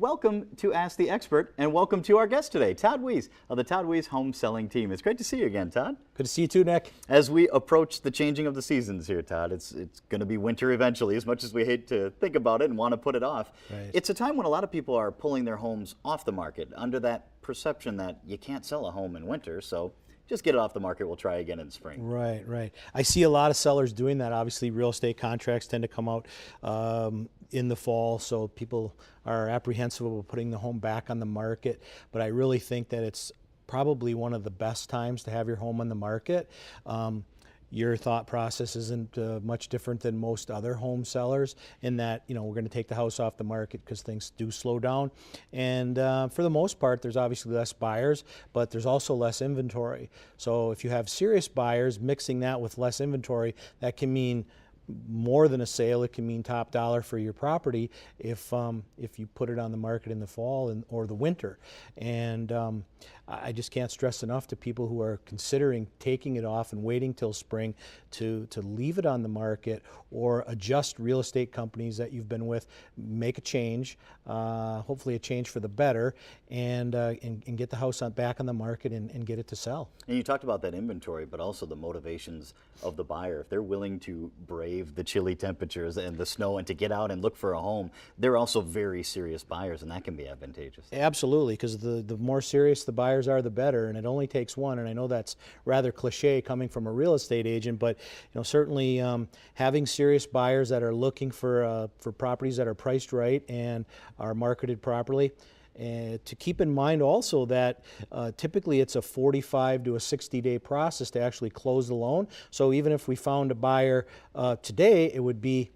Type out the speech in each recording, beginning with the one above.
welcome to Ask the Expert, and welcome to our guest today, Todd Wiese of the Todd Wiese Homeselling team. It's great to see you again, Todd. Good to see you too, Nick. As we approach the changing of the seasons here, Todd, it's going to be winter eventually, as much as we hate to think about it and want to put it off. Right. It's a time when a lot of people are pulling their homes off the market under that perception that you can't sell a home in winter, so just get it off the market. We'll try again in spring. Right. I see a lot of sellers doing that. Obviously, real estate contracts tend to come out in the fall, so people are apprehensive about putting the home back on the market. But I really think that it's probably one of the best times to have your home on the market. Your thought process isn't much different than most other home sellers in that, we're going to take the house off the market because things do slow down. And for the most part, there's obviously less buyers, but there's also less inventory. So if you have serious buyers, mixing that with less inventory, that can mean more than a sale. It can mean top dollar for your property if you put it on the market in the fall or the winter. And I just can't stress enough to people who are considering taking it off and waiting till spring to leave it on the market or adjust real estate companies that you've been with, make a change, hopefully a change for the better, and get the house back on the market and get it to sell. And you talked about that inventory, but also the motivations of the buyer. If they're willing to brave the chilly temperatures and the snow and to get out and look for a home, they're also very serious buyers, and that can be advantageous. Absolutely, because the more serious the buyers are, the better, and it only takes one. And I know that's rather cliche coming from a real estate agent, but certainly having serious buyers that are looking for properties that are priced right and are marketed properly. And to keep in mind also that typically it's a 45 to a 60-day process to actually close the loan. So even if we found a buyer today, it would be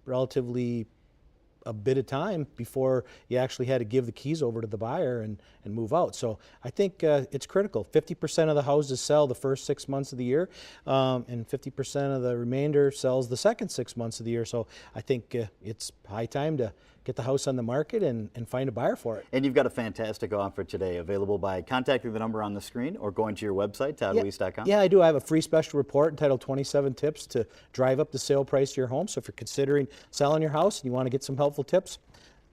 relatively a bit of time before you actually had to give the keys over to the buyer and move out. So I think it's critical. 50% of the houses sell the first 6 months of the year, and 50% of the remainder sells the second 6 months of the year. So I think it's high time to get the house on the market and find a buyer for it. And you've got a fantastic offer today, available by contacting the number on the screen or going to your website, toddwiese.com. Yeah, I do. I have a free special report entitled 27 Tips to Drive Up the Sale Price of Your Home. So if you're considering selling your house and you want to get some helpful tips,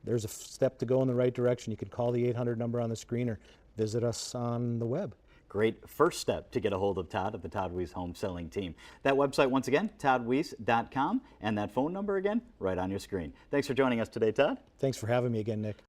there's a step to go in the right direction. You could call the 800 number on the screen or visit us on the web. Great first step to get a hold of Todd of the Todd Wiese Home Selling team. That website, once again, toddwiese.com, and that phone number again, right on your screen. Thanks for joining us today, Todd. Thanks for having me again, Nick.